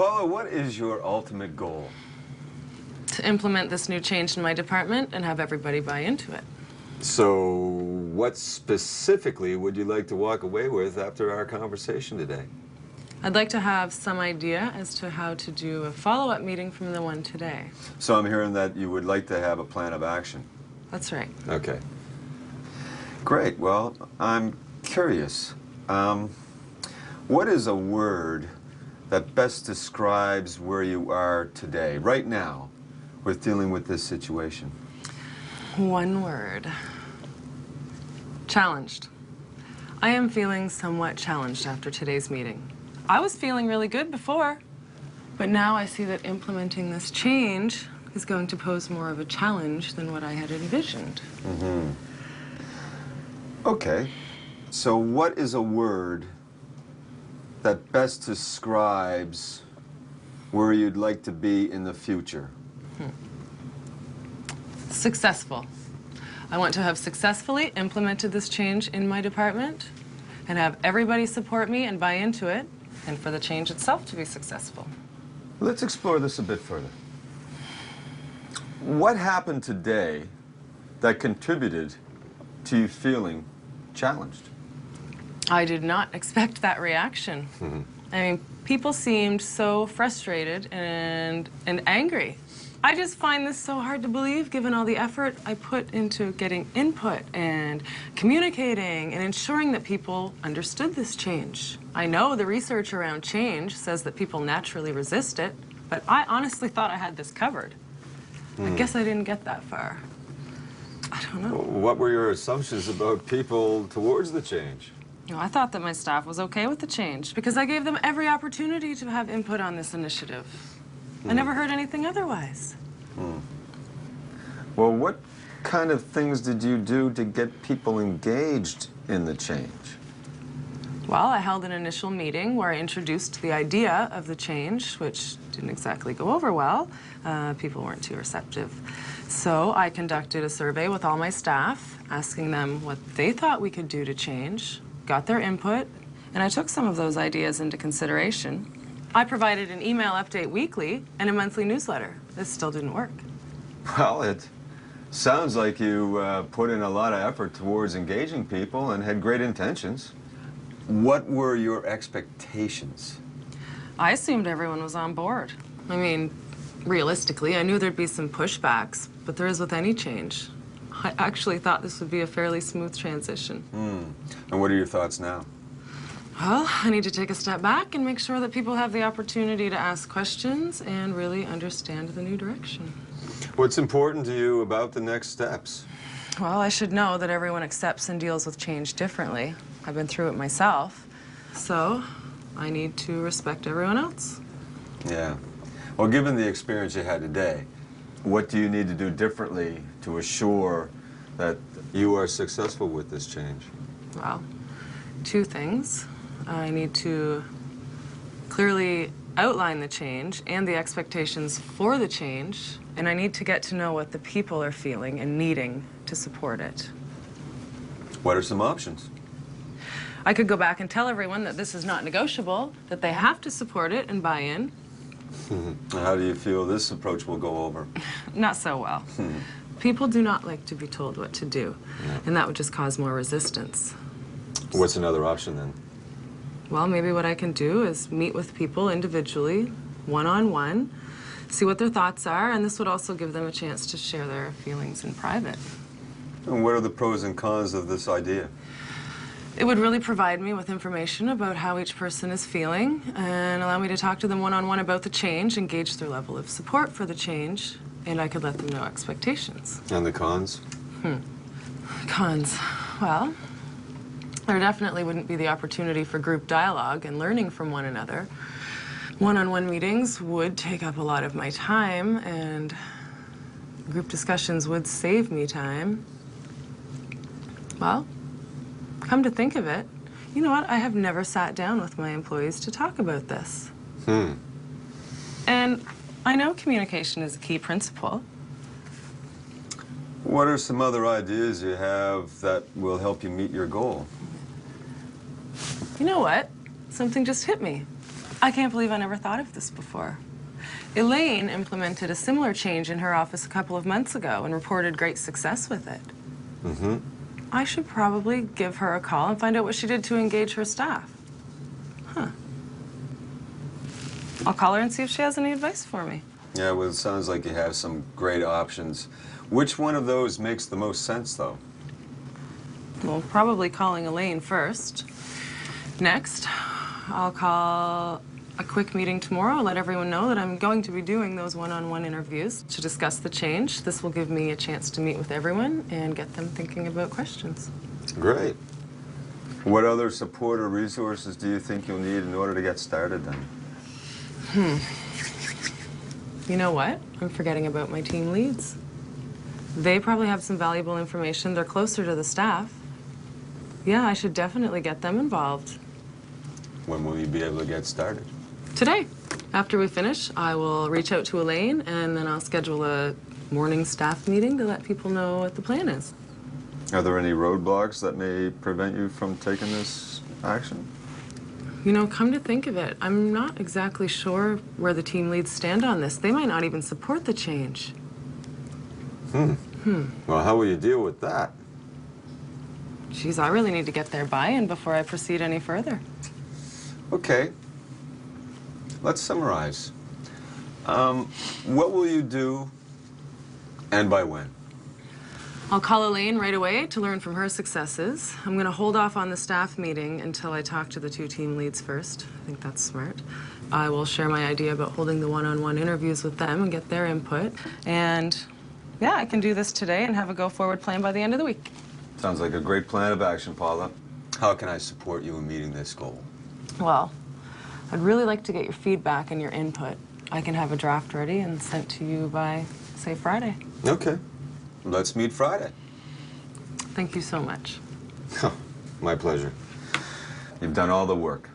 Paula, what is your ultimate goal? To implement this new change in my department and have everybody buy into it. So, what specifically would you like to walk away with after our conversation today? I'd like to have some idea as to how to do a follow-up meeting from the one today. So I'm hearing that you would like to have a plan of action. That's right. Okay. Great. Well, I'm curious. What is a word that best describes where you are today, right now, with dealing with this situation? One word. Challenged. I am feeling somewhat challenged after today's meeting. I was feeling really good before, but now I see that implementing this change is going to pose more of a challenge than what I had envisioned. Mm-hmm. Okay. So what is a word that best describes where you'd like to be in the future? Successful. I want to have successfully implemented this change in my department and have everybody support me and buy into it, and for the change itself to be successful. Let's explore this a bit further. What happened today that contributed to you feeling challenged? I did not expect that reaction. I mean, people seemed so frustrated and angry. I just find this so hard to believe, given all the effort I put into getting input and communicating and ensuring that people understood this change. I know the research around change says that people naturally resist it, but I honestly thought I had this covered. I guess I didn't get that far. I don't know. What were your assumptions about people towards the change? You know, I thought that my staff was okay with the change because I gave them every opportunity to have input on this initiative. I never heard anything otherwise. Well, what kind of things did you do to get people engaged in the change? Well, I held an initial meeting where I introduced the idea of the change, which didn't exactly go over well. People weren't too receptive. So I conducted a survey with all my staff, asking them what they thought we could do to change, got their input, and I took some of those ideas into consideration. I provided an email update weekly and a monthly newsletter. This still didn't work. Well, it sounds like you put in a lot of effort towards engaging people and had great intentions. What were your expectations? I assumed everyone was on board. I mean, realistically, I knew there'd be some pushbacks, but there is with any change. I actually thought this would be a fairly smooth transition. And what are your thoughts now? Well, I need to take a step back and make sure that people have the opportunity to ask questions and really understand the new direction. What's important to you about the next steps? Well, I should know that everyone accepts and deals with change differently. I've been through it myself. So, I need to respect everyone else. Yeah. Well, given the experience you had today, what do you need to do differently to assure that you are successful with this change? Well, two things. I need to clearly outline the change and the expectations for the change, and I need to get to know what the people are feeling and needing to support it. What are some options? I could go back and tell everyone that this is not negotiable, that they have to support it and buy in. How do you feel this approach will go over? Not so well. People do not like to be told what to do, and that would just cause more resistance. What's another option then? Well, maybe what I can do is meet with people individually, one-on-one, see what their thoughts are, and this would also give them a chance to share their feelings in private. And what are the pros and cons of this idea? It would really provide me with information about how each person is feeling and allow me to talk to them one-on-one about the change, engage their level of support for the change, and I could let them know expectations. And the cons? Cons. Well, there definitely wouldn't be the opportunity for group dialogue and learning from one another. One-on-one meetings would take up a lot of my time, and group discussions would save me time. Well, come to think of it, you know what? I have never sat down with my employees to talk about this. And I know communication is a key principle. What are some other ideas you have that will help you meet your goal? You know what? Something just hit me. I can't believe I never thought of this before. Elaine implemented a similar change in her office a couple of months ago and reported great success with it. Mm-hmm. I should probably give her a call and find out what she did to engage her staff. Huh. I'll call her and see if she has any advice for me. Yeah, well, it sounds like you have some great options. Which one of those makes the most sense, though? Well, probably calling Elaine first. Next, I'll call a quick meeting tomorrow, let everyone know that I'm going to be doing those one-on-one interviews to discuss the change. This will give me a chance to meet with everyone and get them thinking about questions. Great. What other support or resources do you think you'll need in order to get started then? You know what? I'm forgetting about my team leads. They probably have some valuable information. They're closer to the staff. Yeah, I should definitely get them involved. When will you be able to get started? Today. After we finish, I will reach out to Elaine, and then I'll schedule a morning staff meeting to let people know what the plan is. Are there any roadblocks that may prevent you from taking this action? You know, come to think of it, I'm not exactly sure where the team leads stand on this. They might not even support the change. Well, how will you deal with that? Geez, I really need to get their buy-in before I proceed any further. Okay. Let's summarize. What will you do, and by when? I'll call Elaine right away to learn from her successes. I'm going to hold off on the staff meeting until I talk to the two team leads first. I think that's smart. I will share my idea about holding the one-on-one interviews with them and get their input. And yeah, I can do this today and have a go-forward plan by the end of the week. Sounds like a great plan of action, Paula. How can I support you in meeting this goal? Well, I'd really like to get your feedback and your input. I can have a draft ready and sent to you by, say, Friday. Okay. Let's meet Friday. Thank you so much. My pleasure. You've done all the work.